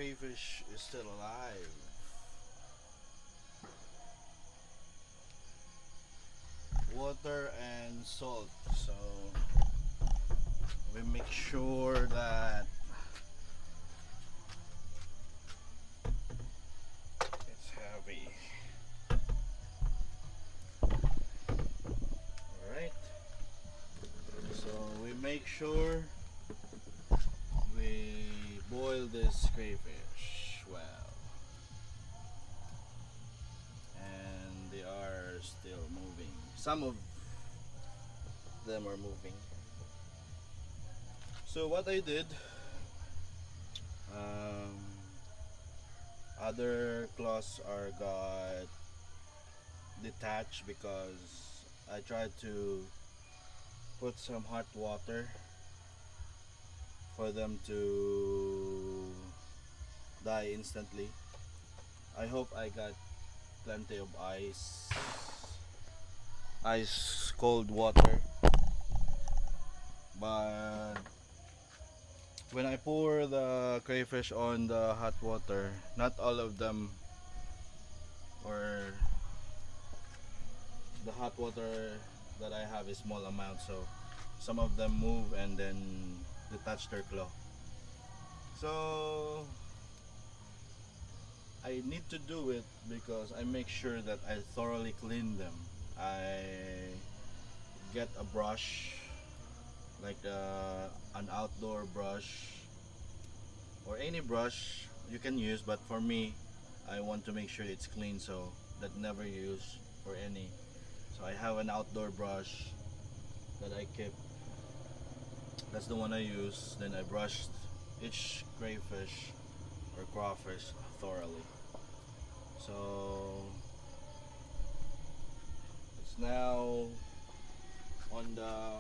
crayfish is still alive. Water and salt. So we make sure that it's heavy. Alright. So we make sure we boil this crayfish well. And they are still moving. Some of them are moving. So what I did, um, other claws are got detached because I tried to put some hot water for them to die instantly. I hope I got plenty of ice cold water, but when I pour the crayfish on the hot water, not all of them, or the hot water that I have is small amount, so some of them move and then detach their claw. So I need to do it because I make sure that I thoroughly clean them. I get a brush, like an outdoor brush or any brush you can use, but for me I want to make sure it's clean, so that never use for any. So I have an outdoor brush that I keep. That's the one I use. Then I brushed each crayfish or crawfish thoroughly. So it's now on the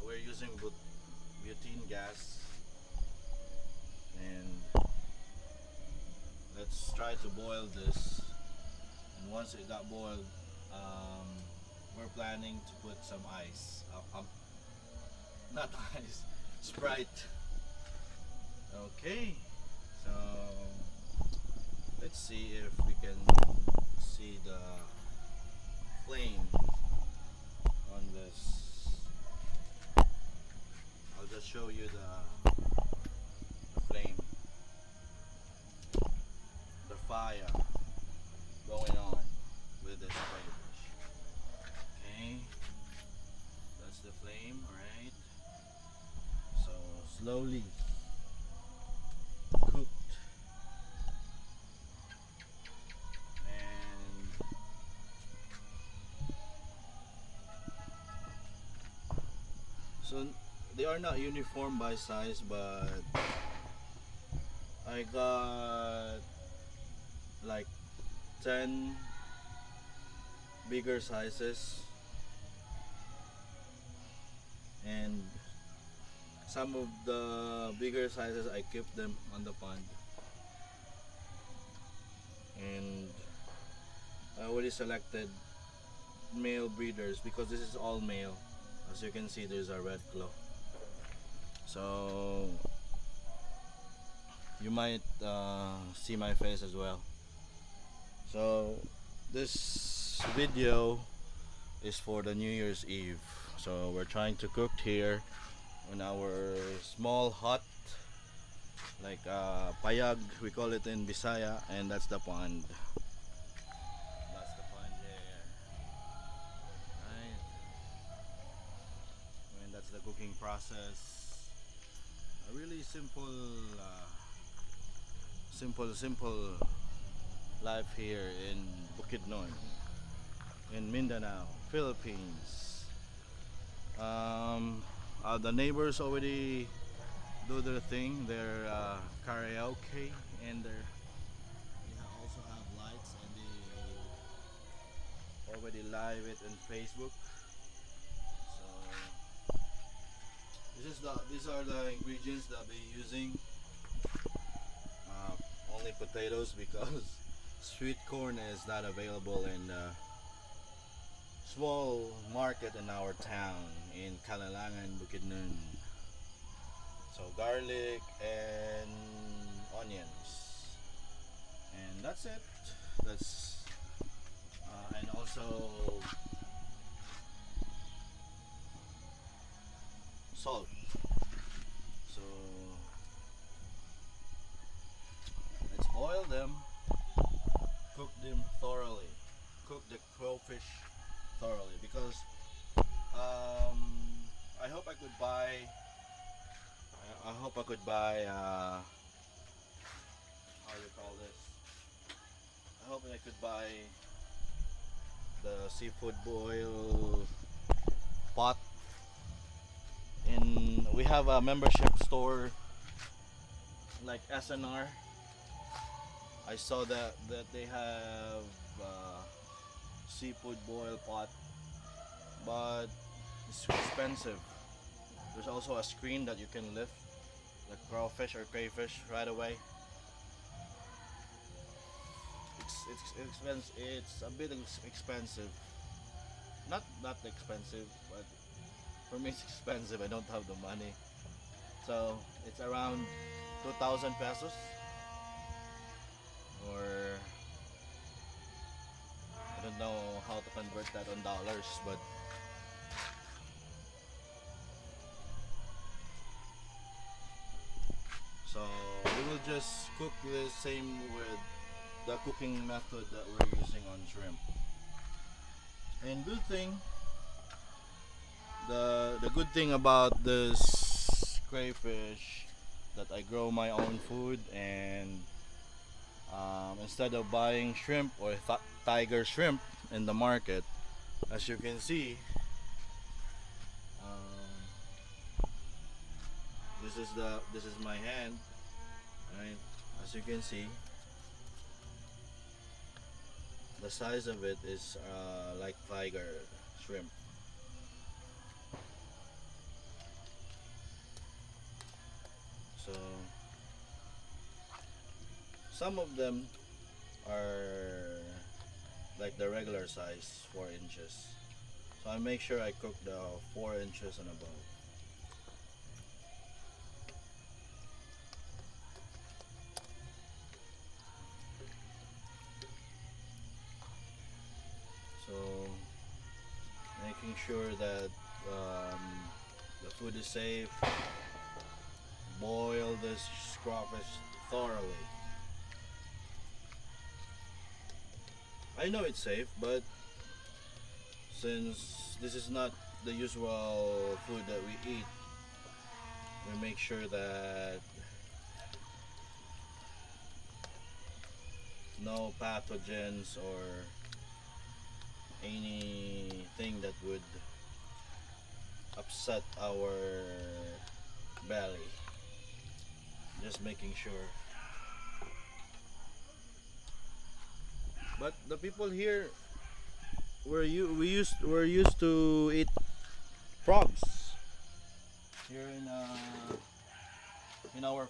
we're using butane gas, and let's try to boil this. And once it got boiled, we're planning to put some ice, not ice, Sprite. Okay, so let's see if we can see the flame on this. I'll just show you the flame, the fire going on with this crayfish. Okay, that's the flame, alright. So slowly cooked, and so they are not uniform by size, but I got like 10 bigger sizes, and some of the bigger sizes I keep them on the pond, and I already selected male breeders because this is all male. As you can see, there's a red claw, so you might see my face as well. So this video is for the New Year's Eve. So we're trying to cook here on our small hut, like payag we call it in Bisaya, and that's the pond. That's the pond there. Right. And that's the cooking process. A really simple life here in Bukidnon, in Mindanao, Philippines. The neighbors already do their thing, their karaoke, and they also have lights, and they already live it on Facebook. So these are the ingredients that we're using. Only potatoes because sweet corn is not available in the small market in our town in Kalalangan, Bukidnon. So garlic and onions, and that's it. That's and also salt. So let's boil them, cook them thoroughly, cook the crayfish thoroughly because um, I hope I could buy. I hope I could buy. How do you call this? I hope I could buy the seafood boil pot. In we have a membership store like SNR. I saw that they have seafood boil pot, but it's expensive. There's also a screen that you can lift, like crawfish or crayfish, right away. It's a bit expensive. Not expensive, but for me it's expensive. I don't have the money, so it's around 2,000 pesos, or I don't know how to convert that on dollars, but so we will just cook the same with the cooking method that we're using on shrimp. And the good thing about this crayfish that I grow my own food, and instead of buying shrimp or tiger shrimp in the market, as you can see, um, this is my hand, right? As you can see, the size of it is like tiger shrimp. So some of them are like the regular size, 4 inches. So I make sure I cook the 4 inches and above. So making sure that um, the food is safe. Boil this crawfish thoroughly. I know it's safe, but since this is not the usual food that we eat, we make sure that no pathogens or anything that would upset our belly. Just making sure. But the people here we're used to eat frogs here in our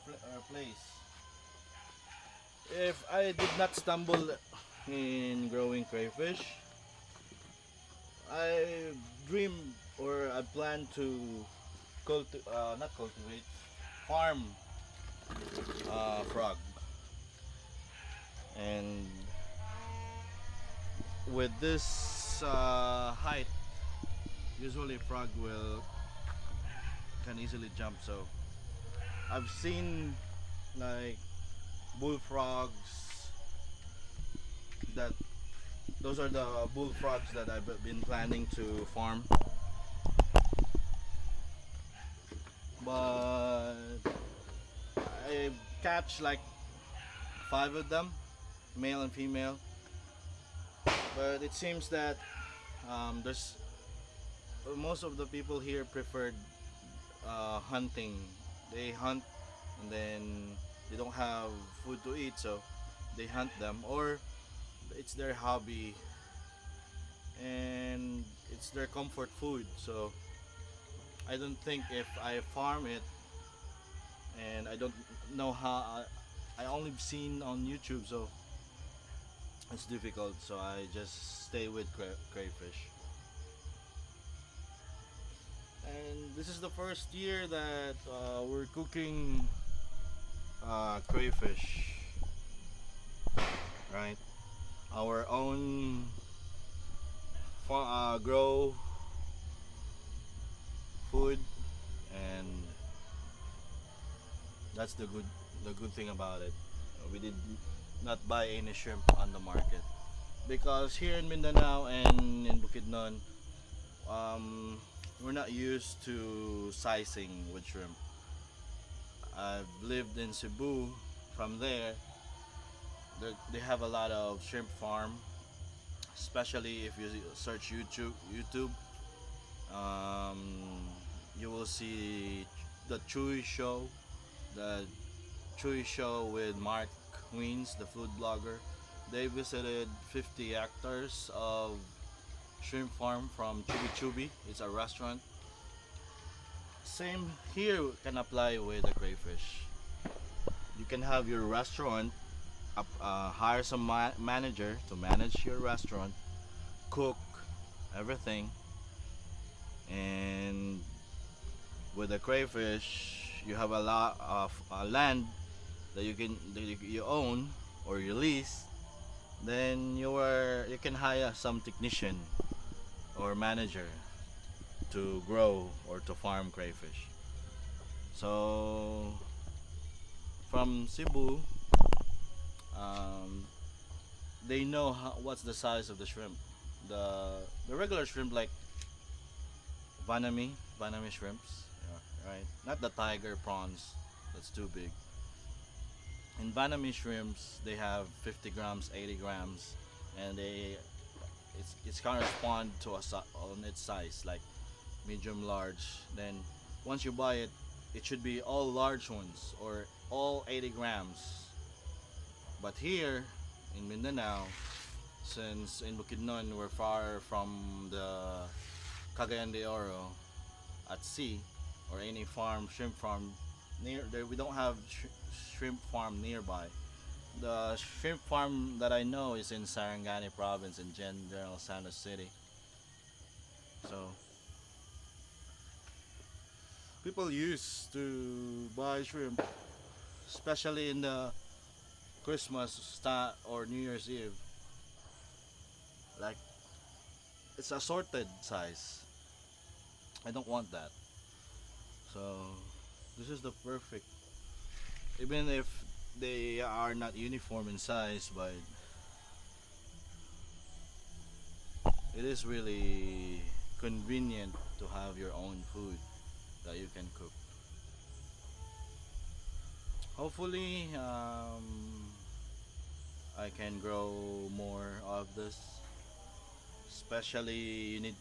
place. If I did not stumble in growing crayfish, I dream or I plan to not cultivate, farm frog. And with this height, usually frog will can easily jump. So I've seen like bullfrogs that those are the bullfrogs that I've been planning to farm, but I catch like 5 of them, male and female. But it seems that there's most of the people here preferred hunting. They hunt and then they don't have food to eat, so they hunt them, or it's their hobby and it's their comfort food. So I don't think if I farm it, and I don't know how, I only seen on YouTube, so it's difficult. So I just stay with crayfish. And this is the first year that we're cooking crayfish, right? Our own grow food, and that's the good thing about it. We did not buy any shrimp on the market because here in Mindanao and in Bukidnon, um, we're not used to sizing with shrimp. I've lived in Cebu. From there, they have a lot of shrimp farm, especially if you search YouTube, um, you will see the the Chewy show with Mark Queens, the food blogger. They visited 50 hectares of shrimp farm from Chubi Chubi. It's a restaurant. Same here can apply with the crayfish. You can have your restaurant hire some manager to manage your restaurant, cook everything, and with the crayfish, you have a lot of land that you own or you lease. Then you can hire some technician or manager to grow or to farm crayfish. So from Cebu, um, they know what's the size of the shrimp. The regular shrimp like Vanami shrimps, yeah, right? Not the tiger prawns, that's too big. In Vanami shrimps, they have 50 grams, 80 grams, and it's correspond to on its size, like medium, large. Then once you buy it, it should be all large ones or all 80 grams. But here in Mindanao, since in Bukidnon we're far from the Cagayan de Oro at sea or any farm, shrimp farm near there, we don't have shrimp farm nearby. The shrimp farm that I know is in Sarangani province in General Santos City. So people used to buy shrimp, especially in the or New Year's Eve. Like it's assorted size. I don't want that. So this is the perfect. Even if they are not uniform in size, but it is really convenient to have your own food that you can cook. Hopefully, I can grow more of this. Especially, you need,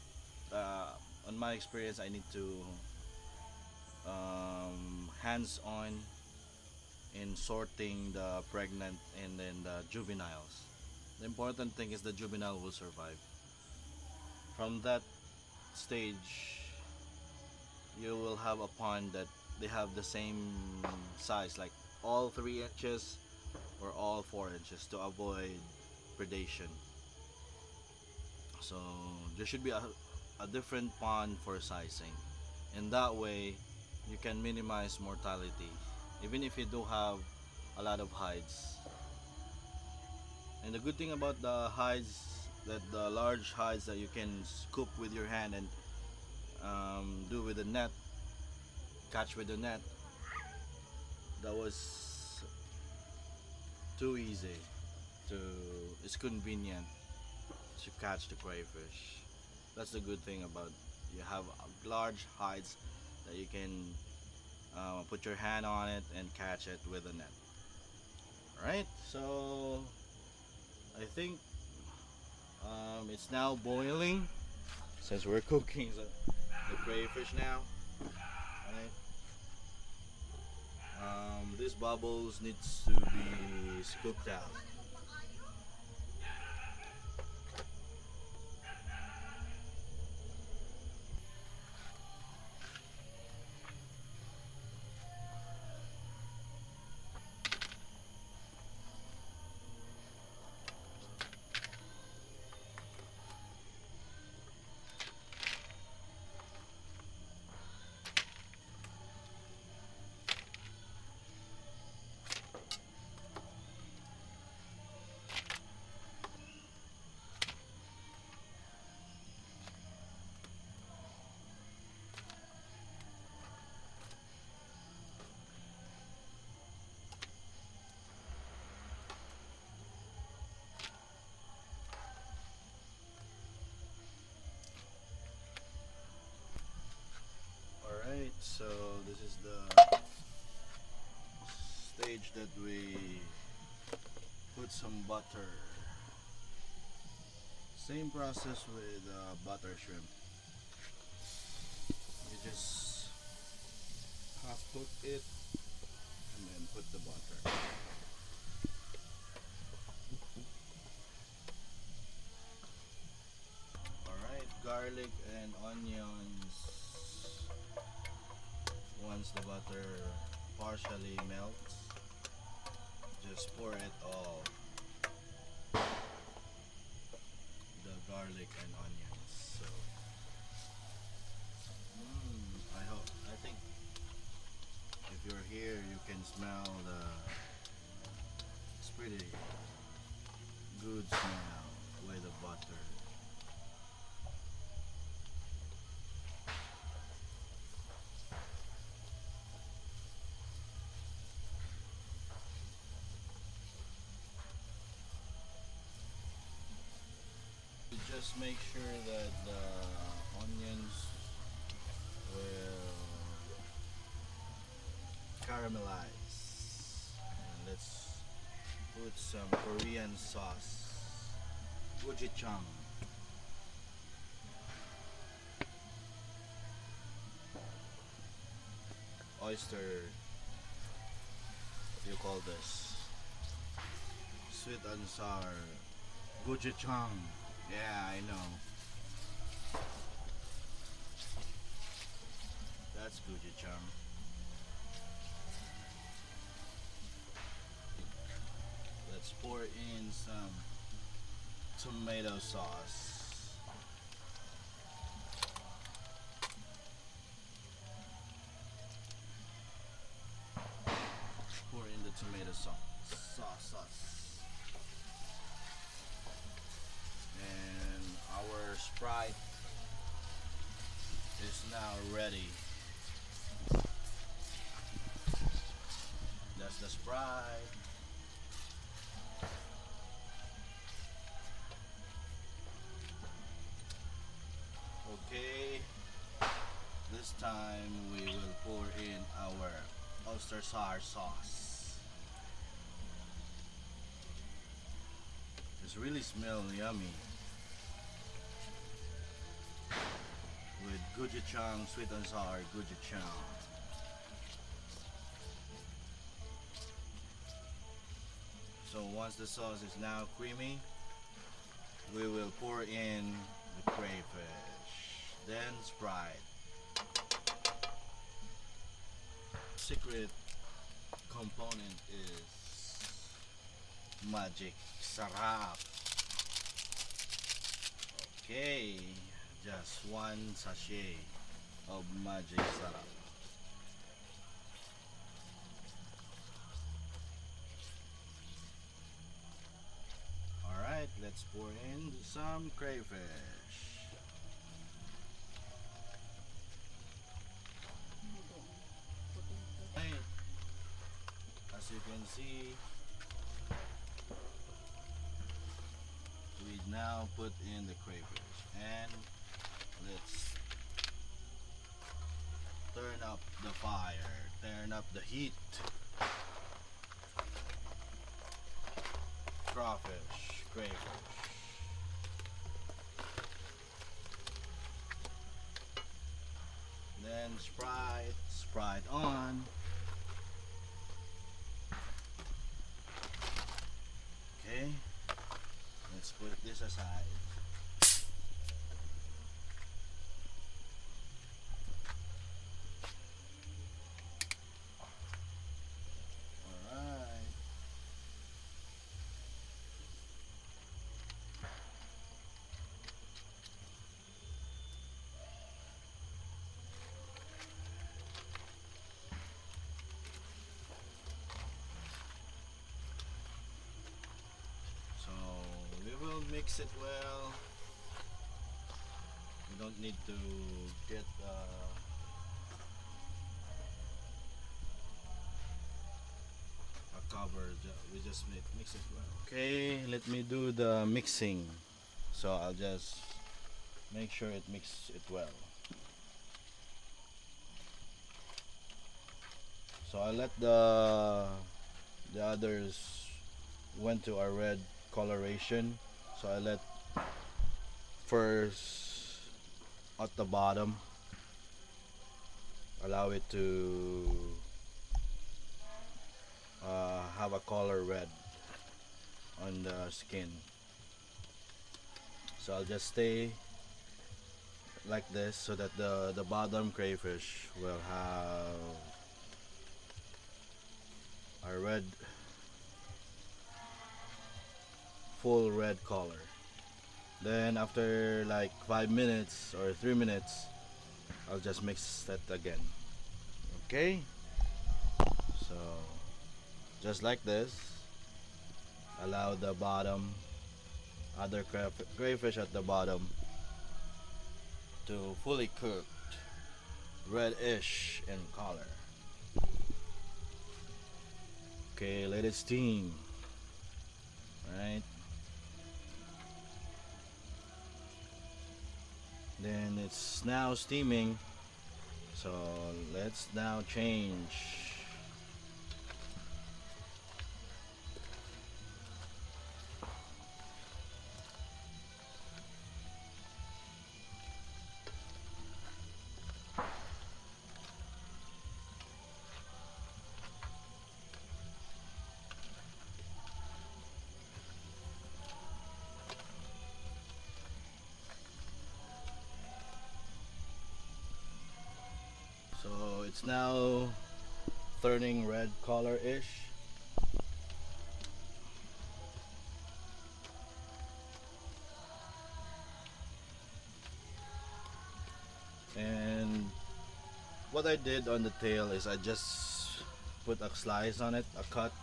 on my experience, I need to hands-on in sorting the pregnant and then the juveniles. The important thing is the juvenile will survive. From that stage, you will have a pond that they have the same size, like all 3 inches or all 4 inches to avoid predation. So there should be a different pond for sizing. And that way, you can minimize mortality, even if you do have a lot of hides. And the good thing about the hides, that the large hides that you can scoop with your hand and do with the net, catch with the net, that was too easy to, it's convenient to catch the crayfish. That's the good thing about, you have large hides that you can put your hand on it and catch it with a net. Alright, so I think it's now boiling since we're cooking the crayfish now. Right? These bubbles needs to be scooped out. So this is the stage that we put some butter. Same process with butter shrimp. You just half cook it and then put the butter. Alright, garlic and onions. Once the butter partially melts, just pour it all, the garlic and onions. So I think if you're here you can smell it's pretty good smell with the butter. Just make sure that the onions will caramelize. And let's put some Korean sauce, gochujang. Oyster, you call this sweet and sour gochujang. Yeah, I know. That's gochujang. Let's pour in some tomato sauce. Pour in the tomato sauce. And our Sprite is now ready. That's the Sprite. Okay, this time we will pour in our oyster sauce. It's really smell yummy. With gochujang, sweet and sour gochujang. So once the sauce is now creamy, we will pour in the crayfish, then Sprite. Secret component is magic sarap. Okay, just one sachet of magic sarap. Alright, let's pour in some crayfish. Right. As you can see, we now put in the crayfish and let's turn up the fire, turn up the heat. Crawfish, crayfish. Then Sprite on. Okay, let's put this aside. Alright. Mix it well. You don't need to get a cover. We just mix it well. Okay, let me do the mixing. So I'll just make sure it mix it well. So I let the others went to a red coloration. So I let first at the bottom, allow it to have a color red on the skin. So I'll just stay like this so that the bottom crayfish will have a red, full red color. Then after like 5 minutes or 3 minutes, I'll just mix that again. Okay, so just like this, allow the bottom, other crayfish at the bottom to fully cooked, reddish in color. Okay, let it steam. Right. Then it's now steaming. So let's now change. So it's now turning red color-ish. And what I did on the tail is I just put a slice on it, a cut,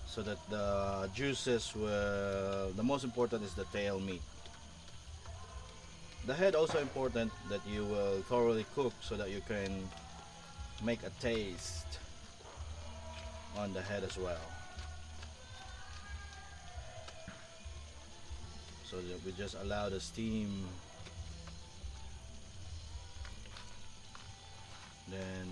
so that the juices will, the most important is the tail meat. The head also important that you will thoroughly cook so that you can make a taste on the head as well. So that we just allow the steam, then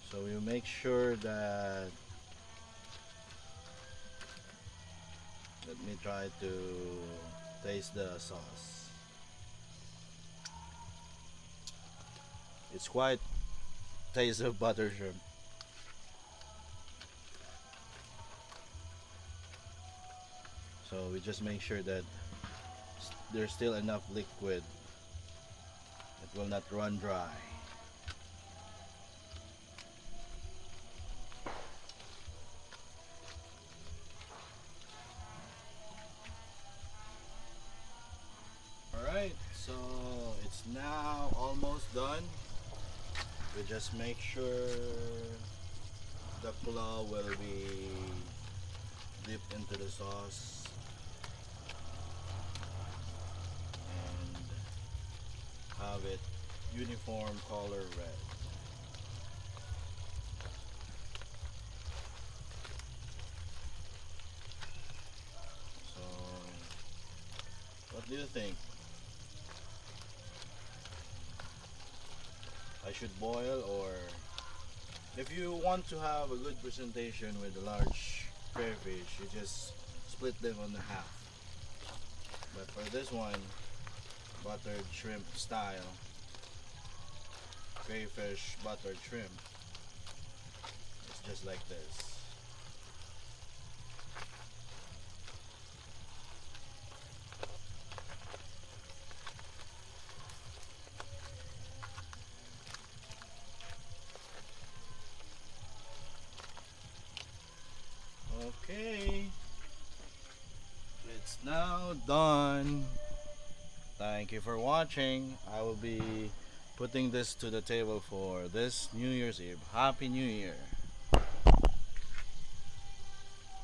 so you make sure that, let me try to taste the sauce. It's quite taste of butter shrimp. So we just make sure that there's still enough liquid. It will not run dry. Alright, so it's now almost done. We just make sure the claw will be dipped into the sauce and have it uniform color red. So what do you think? I should boil, or if you want to have a good presentation with a large crayfish, you just split them on the half. But for this one, buttered shrimp style, crayfish buttered shrimp, it's just like this. Okay, it's now done. Thank you for watching. I will be putting this to the table for this New Year's Eve. Happy New Year.